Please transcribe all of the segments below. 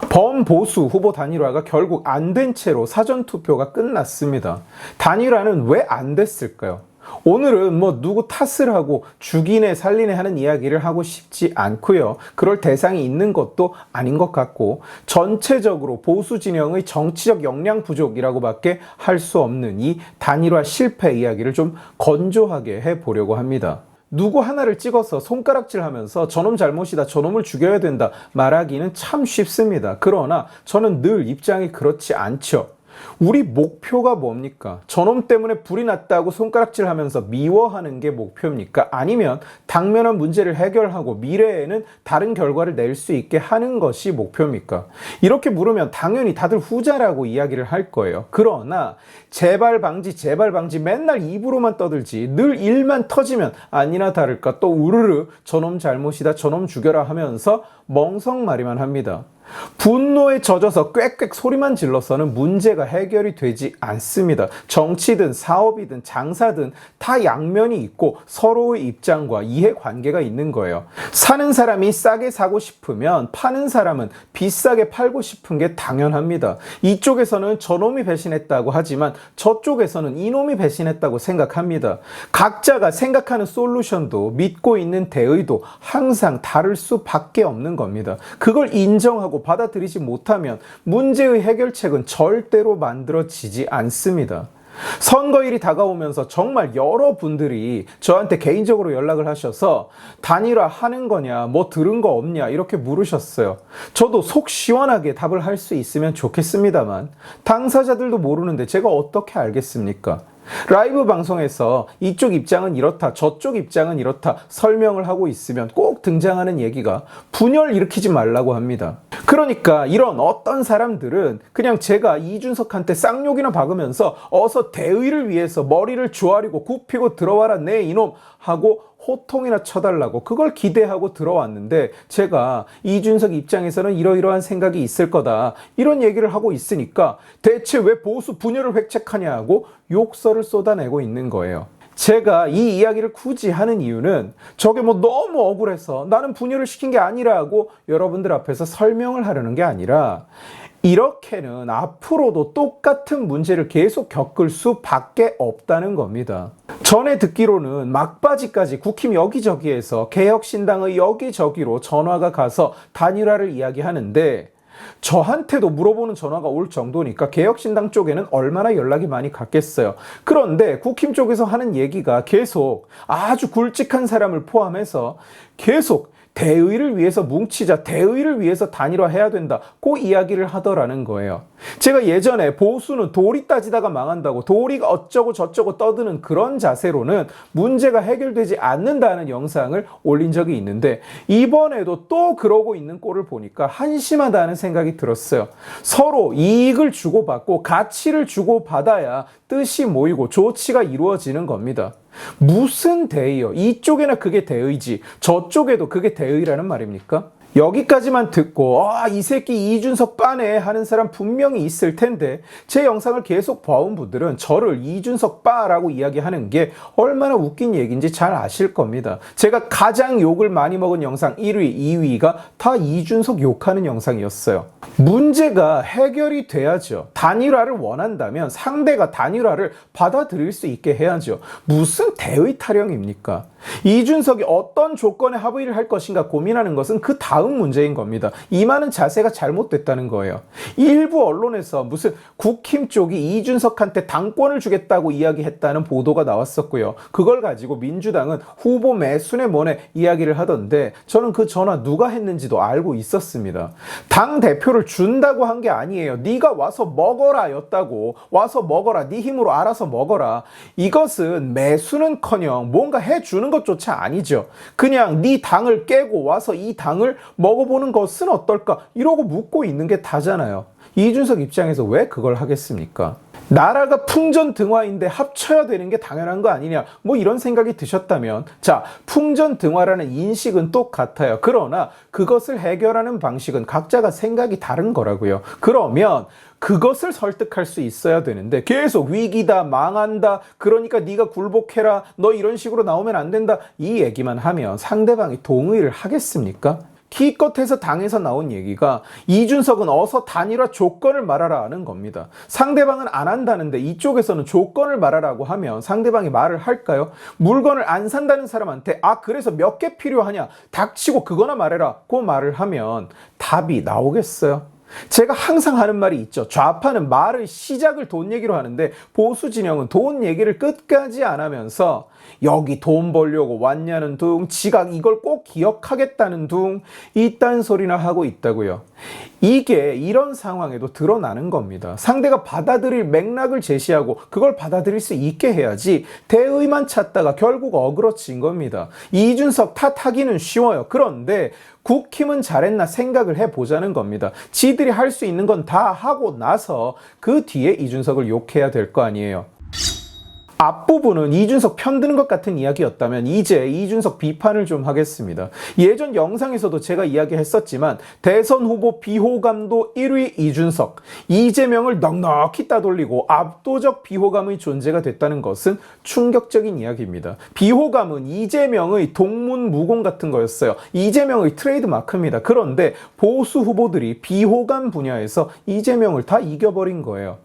범보수 후보 단일화가 결국 안 된 채로 사전투표가 끝났습니다. 단일화는 왜 안 됐을까요? 오늘은 누구 탓을 하고 죽이네 살리네 하는 이야기를 하고 싶지 않고요. 그럴 대상이 있는 것도 아닌 것 같고, 전체적으로 보수 진영의 정치적 역량 부족이라고밖에 할 수 없는 이 단일화 실패 이야기를 좀 건조하게 해보려고 합니다. 누구 하나를 찍어서 손가락질 하면서 저놈 잘못이다, 저놈을 죽여야 된다 말하기는 참 쉽습니다. 그러나 저는 늘 입장이 그렇지 않죠. 우리 목표가 뭡니까? 저놈 때문에 불이 났다고 손가락질 하면서 미워하는 게 목표입니까? 아니면 당면한 문제를 해결하고 미래에는 다른 결과를 낼 수 있게 하는 것이 목표입니까? 이렇게 물으면 당연히 다들 후자라고 이야기를 할 거예요. 그러나 재발 방지 맨날 입으로만 떠들지 늘 일만 터지면 아니나 다를까 또 우르르 저놈 잘못이다, 저놈 죽여라 하면서 멍석말이만 합니다. 분노에 젖어서 꽥꽥 소리만 질러서는 문제가 해결이 되지 않습니다. 정치든 사업이든 장사든 다 양면이 있고 서로의 입장과 이해관계가 있는 거예요. 사는 사람이 싸게 사고 싶으면 파는 사람은 비싸게 팔고 싶은 게 당연합니다. 이쪽에서는 저놈이 배신했다고 하지만 저쪽에서는 이놈이 배신했다고 생각합니다. 각자가 생각하는 솔루션도 믿고 있는 대의도 항상 다를 수밖에 없는 겁니다. 그걸 인정하고 받아들이지 못하면 문제의 해결책은 절대로 만들어지지 않습니다. 선거일이 다가오면서 정말 여러분들이 저한테 개인적으로 연락을 하셔서 단일화 하는 거냐, 들은 거 없냐 이렇게 물으셨어요. 저도 속 시원하게 답을 할 수 있으면 좋겠습니다만 당사자들도 모르는데 제가 어떻게 알겠습니까? 라이브 방송에서 이쪽 입장은 이렇다, 저쪽 입장은 이렇다 설명을 하고 있으면 꼭 등장하는 얘기가 분열 일으키지 말라고 합니다. 그러니까 이런 어떤 사람들은 그냥 제가 이준석한테 쌍욕이나 박으면서 어서 대의를 위해서 머리를 조아리고 굽히고 들어와라 내 이놈 하고 호통이나 쳐달라고 그걸 기대하고 들어왔는데, 제가 이준석 입장에서는 이러이러한 생각이 있을 거다 이런 얘기를 하고 있으니까 대체 왜 보수 분열을 획책하냐고 욕설을 쏟아내고 있는 거예요. 제가 이 이야기를 굳이 하는 이유는 저게 너무 억울해서 나는 분열을 시킨 게 아니라고 여러분들 앞에서 설명을 하려는 게 아니라, 이렇게는 앞으로도 똑같은 문제를 계속 겪을 수밖에 없다는 겁니다. 전에 듣기로는 막바지까지 국힘 여기저기에서 개혁신당의 여기저기로 전화가 가서 단일화를 이야기하는데, 저한테도 물어보는 전화가 올 정도니까 개혁신당 쪽에는 얼마나 연락이 많이 갔겠어요. 그런데 국힘 쪽에서 하는 얘기가 계속 아주 굵직한 사람을 포함해서 계속 대의를 위해서 뭉치자, 대의를 위해서 단일화해야 된다 그 이야기를 하더라는 거예요. 제가 예전에 보수는 도리 따지다가 망한다고 도리가 어쩌고 저쩌고 떠드는 그런 자세로는 문제가 해결되지 않는다는 영상을 올린 적이 있는데, 이번에도 또 그러고 있는 꼴을 보니까 한심하다는 생각이 들었어요. 서로 이익을 주고받고 가치를 주고받아야 뜻이 모이고 조치가 이루어지는 겁니다. 무슨 대의요? 이쪽에나 그게 대의지 저쪽에도 그게 대의라는 말입니까? 여기까지만 듣고 이 새끼 이준석 빠네 하는 사람 분명히 있을 텐데, 제 영상을 계속 봐온 분들은 저를 이준석 빠라고 이야기하는 게 얼마나 웃긴 얘기인지 잘 아실 겁니다. 제가 가장 욕을 많이 먹은 영상 1위, 2위가 다 이준석 욕하는 영상이었어요. 문제가 해결이 돼야죠. 단일화를 원한다면 상대가 단일화를 받아들일 수 있게 해야죠. 무슨 대의 타령입니까? 이준석이 어떤 조건에 합의를 할 것인가 고민하는 것은 그 다음 문제인 겁니다. 임하는 자세가 잘못됐다는 거예요. 일부 언론에서 무슨 국힘 쪽이 이준석한테 당권을 주겠다고 이야기했다는 보도가 나왔었고요. 그걸 가지고 민주당은 후보 매순에 뭐네 이야기를 하던데, 저는 그 전화 누가 했는지도 알고 있었습니다. 당대표를 준다고 한 게 아니에요. 네가 와서 먹어라 였다고. 와서 먹어라, 네 힘으로 알아서 먹어라. 이것은 매수는커녕 뭔가 해주는 것조차 아니죠. 그냥 네 당을 깨고 와서 이 당을 먹어보는 것은 어떨까 이러고 묻고 있는 게 다잖아요. 이준석 입장에서 왜 그걸 하겠습니까? 나라가 풍전등화인데 합쳐야 되는 게 당연한 거 아니냐 이런 생각이 드셨다면, 자, 풍전등화라는 인식은 똑같아요. 그러나 그것을 해결하는 방식은 각자가 생각이 다른 거라고요. 그러면 그것을 설득할 수 있어야 되는데 계속 위기다, 망한다, 그러니까 네가 굴복해라, 너 이런 식으로 나오면 안 된다 이 얘기만 하면 상대방이 동의를 하겠습니까? 기껏해서 당에서 나온 얘기가 이준석은 어서 단일화 조건을 말하라는 겁니다. 상대방은 안 한다는데 이쪽에서는 조건을 말하라고 하면 상대방이 말을 할까요? 물건을 안 산다는 사람한테 그래서 몇 개 필요하냐? 닥치고 그거나 말해라. 고 말을 하면 답이 나오겠어요? 제가 항상 하는 말이 있죠. 좌파는 말의 시작을 돈 얘기로 하는데 보수 진영은 돈 얘기를 끝까지 안 하면서 여기 돈 벌려고 왔냐는 둥, 지가 이걸 꼭 기억하겠다는 둥, 이딴 소리나 하고 있다고요. 이게 이런 상황에도 드러나는 겁니다. 상대가 받아들일 맥락을 제시하고 그걸 받아들일 수 있게 해야지 대의만 찾다가 결국 어그러진 겁니다. 이준석 탓하기는 쉬워요. 그런데 국힘은 잘했나 생각을 해보자는 겁니다. 지들이 할 수 있는 건 다 하고 나서 그 뒤에 이준석을 욕해야 될 거 아니에요. 앞부분은 이준석 편드는 것 같은 이야기였다면 이제 이준석 비판을 좀 하겠습니다. 예전 영상에서도 제가 이야기했었지만 대선 후보 비호감도 1위 이준석, 이재명을 넉넉히 따돌리고 압도적 비호감의 존재가 됐다는 것은 충격적인 이야기입니다. 비호감은 이재명의 동문무공 같은 거였어요. 이재명의 트레이드 마크입니다. 그런데 보수 후보들이 비호감 분야에서 이재명을 다 이겨버린 거예요.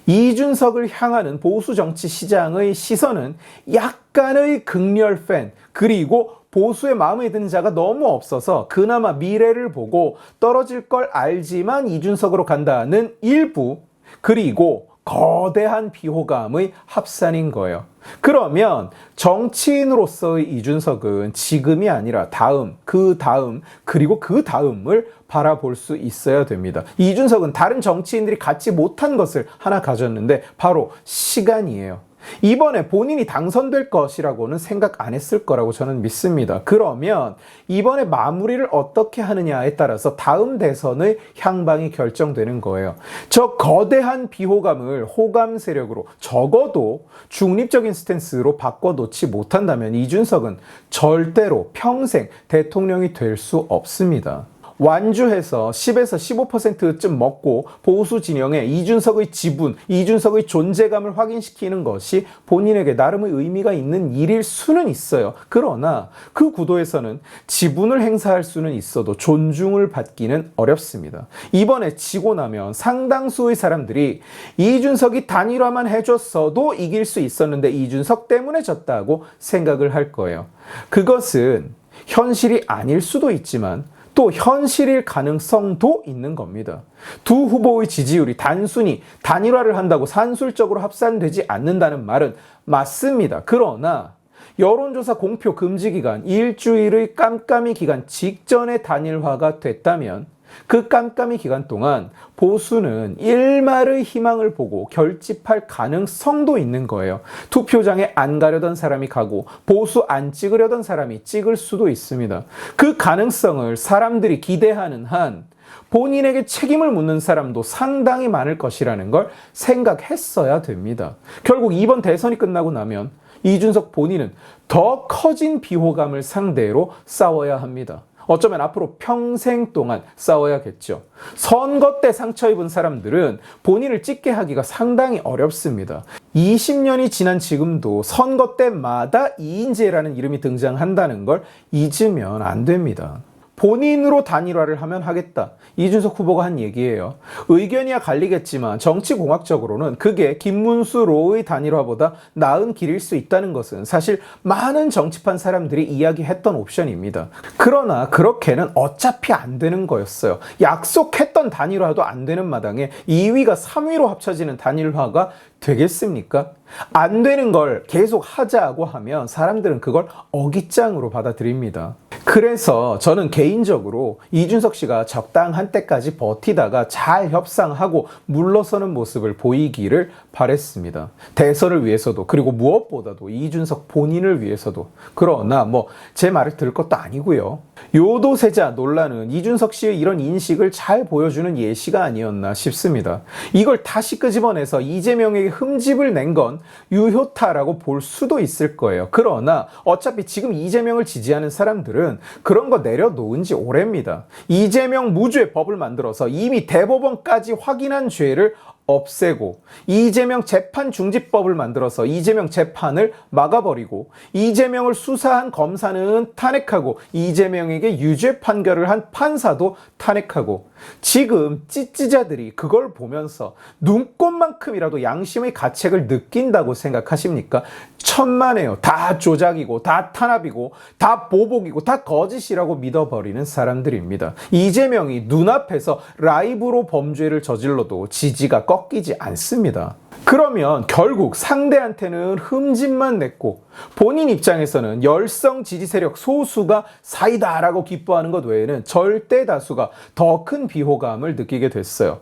이준석을 향하는 보수 정치 시장의 시선은 약간의 극렬 팬, 그리고 보수의 마음에 드는 자가 너무 없어서 그나마 미래를 보고 떨어질 걸 알지만 이준석으로 간다는 일부, 그리고 거대한 비호감의 합산인 거예요. 그러면 정치인으로서의 이준석은 지금이 아니라 다음, 그 다음, 그리고 그 다음을 바라볼 수 있어야 됩니다. 이준석은 다른 정치인들이 갖지 못한 것을 하나 가졌는데 바로 시간이에요. 이번에 본인이 당선될 것이라고는 생각 안 했을 거라고 저는 믿습니다. 그러면 이번에 마무리를 어떻게 하느냐에 따라서 다음 대선의 향방이 결정되는 거예요. 저 거대한 비호감을 호감 세력으로 적어도 중립적인 스탠스로 바꿔놓지 못한다면 이준석은 절대로 평생 대통령이 될 수 없습니다. 완주해서 10에서 15%쯤 먹고 보수 진영에 이준석의 지분, 이준석의 존재감을 확인시키는 것이 본인에게 나름의 의미가 있는 일일 수는 있어요. 그러나 그 구도에서는 지분을 행사할 수는 있어도 존중을 받기는 어렵습니다. 이번에 지고 나면 상당수의 사람들이 이준석이 단일화만 해줬어도 이길 수 있었는데 이준석 때문에 졌다고 생각을 할 거예요. 그것은 현실이 아닐 수도 있지만 또 현실일 가능성도 있는 겁니다. 두 후보의 지지율이 단순히 단일화를 한다고 산술적으로 합산되지 않는다는 말은 맞습니다. 그러나 여론조사 공표 금지 기간 일주일의 깜깜이 기간 직전에 단일화가 됐다면 그 깜깜이 기간 동안 보수는 일말의 희망을 보고 결집할 가능성도 있는 거예요. 투표장에 안 가려던 사람이 가고 보수 안 찍으려던 사람이 찍을 수도 있습니다. 그 가능성을 사람들이 기대하는 한 본인에게 책임을 묻는 사람도 상당히 많을 것이라는 걸 생각했어야 됩니다. 결국 이번 대선이 끝나고 나면 이준석 본인은 더 커진 비호감을 상대로 싸워야 합니다. 어쩌면 앞으로 평생 동안 싸워야겠죠. 선거 때 상처 입은 사람들은 본인을 찍게 하기가 상당히 어렵습니다. 20년이 지난 지금도 선거 때마다 이인재라는 이름이 등장한다는 걸 잊으면 안 됩니다. 본인으로 단일화를 하면 하겠다. 이준석 후보가 한 얘기예요. 의견이야 갈리겠지만 정치공학적으로는 그게 김문수로의 단일화보다 나은 길일 수 있다는 것은 사실 많은 정치판 사람들이 이야기했던 옵션입니다. 그러나 그렇게는 어차피 안 되는 거였어요. 약속했던 단일화도 안 되는 마당에 2위가 3위로 합쳐지는 단일화가 되겠습니까? 안 되는 걸 계속 하자고 하면 사람들은 그걸 어깃장으로 받아들입니다. 그래서 저는 개인적으로 이준석 씨가 적당한 때까지 버티다가 잘 협상하고 물러서는 모습을 보이기를 바랬습니다. 대선을 위해서도, 그리고 무엇보다도 이준석 본인을 위해서도. 그러나 제 말을 들을 것도 아니고요. 요도세자 논란은 이준석 씨의 이런 인식을 잘 보여주는 예시가 아니었나 싶습니다. 이걸 다시 끄집어내서 이재명에게 흠집을 낸 건 유효타라고 볼 수도 있을 거예요. 그러나 어차피 지금 이재명을 지지하는 사람들은 그런 거 내려놓은 지 오래입니다. 이재명 무죄 법을 만들어서 이미 대법원까지 확인한 죄를 없애고 이재명 재판중지법을 만들어서 이재명 재판을 막아버리고 이재명을 수사한 검사는 탄핵하고 이재명에게 유죄 판결을 한 판사도 탄핵하고 지금 찌찌자들이 그걸 보면서 눈꽃만큼이라도 양심의 가책을 느낀다고 생각하십니까? 천만에요. 다 조작이고 다 탄압이고 다 보복이고 다 거짓이라고 믿어버리는 사람들입니다. 이재명이 눈앞에서 라이브로 범죄를 저질러도 지지가 꺾이지 않습니다. 그러면 결국 상대한테는 흠집만 냈고 본인 입장에서는 열성 지지 세력 소수가 사이다라고 기뻐하는 것 외에는 절대 다수가 더 큰 비호감을 느끼게 됐어요.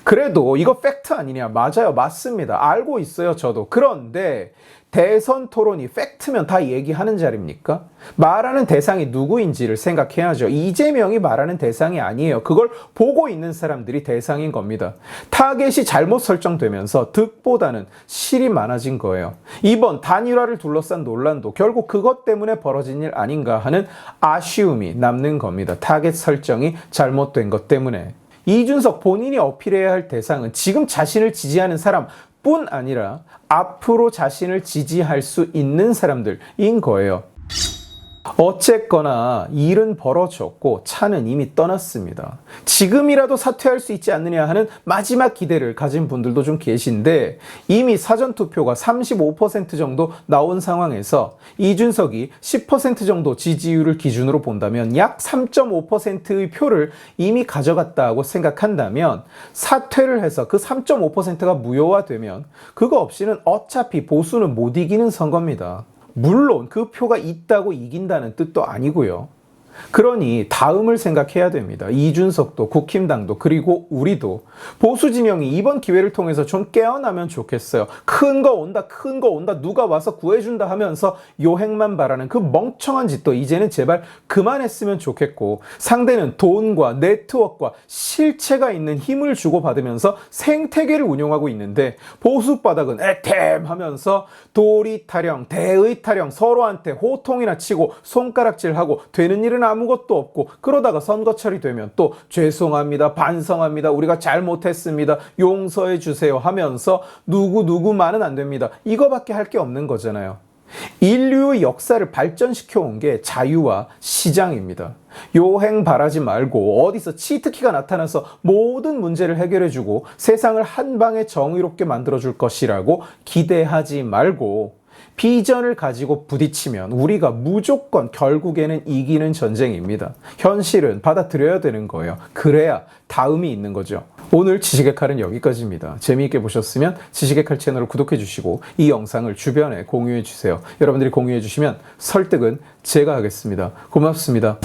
그래도 이거 팩트 아니냐? 맞아요. 맞습니다. 알고 있어요. 저도. 그런데 대선 토론이 팩트면 다 얘기하는 자리입니까? 말하는 대상이 누구인지를 생각해야죠. 이재명이 말하는 대상이 아니에요. 그걸 보고 있는 사람들이 대상인 겁니다. 타겟이 잘못 설정되면서 득보다는 실이 많아진 거예요. 이번 단일화를 둘러싼 논란도 결국 그것 때문에 벌어진 일 아닌가 하는 아쉬움이 남는 겁니다. 타겟 설정이 잘못된 것 때문에. 이준석 본인이 어필해야 할 대상은 지금 자신을 지지하는 사람뿐 아니라 앞으로 자신을 지지할 수 있는 사람들인 거예요. 어쨌거나 일은 벌어졌고 차는 이미 떠났습니다. 지금이라도 사퇴할 수 있지 않느냐 하는 마지막 기대를 가진 분들도 좀 계신데 이미 사전투표가 35% 정도 나온 상황에서 이준석이 10% 정도 지지율을 기준으로 본다면 약 3.5%의 표를 이미 가져갔다고 생각한다면 사퇴를 해서 그 3.5%가 무효화되면 그거 없이는 어차피 보수는 못 이기는 선거입니다. 물론 그 표가 있다고 이긴다는 뜻도 아니고요. 그러니 다음을 생각해야 됩니다. 이준석도 국힘당도 그리고 우리도 보수 진영이 이번 기회를 통해서 좀 깨어나면 좋겠어요. 큰 거 온다 큰 거 온다 누가 와서 구해준다 하면서 요행만 바라는 그 멍청한 짓도 이제는 제발 그만했으면 좋겠고 상대는 돈과 네트워크와 실체가 있는 힘을 주고받으면서 생태계를 운용하고 있는데 보수 바닥은 애템 하면서 도리타령 대의타령 서로한테 호통이나 치고 손가락질하고 되는 일은 아무것도 없고 그러다가 선거철이 되면 또 죄송합니다 반성합니다 우리가 잘못했습니다 용서해 주세요 하면서 누구누구만은 안 됩니다. 이거밖에 할 게 없는 거잖아요. 인류의 역사를 발전시켜 온 게 자유와 시장입니다. 요행 바라지 말고 어디서 치트키가 나타나서 모든 문제를 해결해주고 세상을 한 방에 정의롭게 만들어줄 것이라고 기대하지 말고 비전을 가지고 부딪히면 우리가 무조건 결국에는 이기는 전쟁입니다. 현실은 받아들여야 되는 거예요. 그래야 다음이 있는 거죠. 오늘 지식의 칼은 여기까지입니다. 재미있게 보셨으면 지식의 칼 채널을 구독해 주시고 이 영상을 주변에 공유해 주세요. 여러분들이 공유해 주시면 설득은 제가 하겠습니다. 고맙습니다.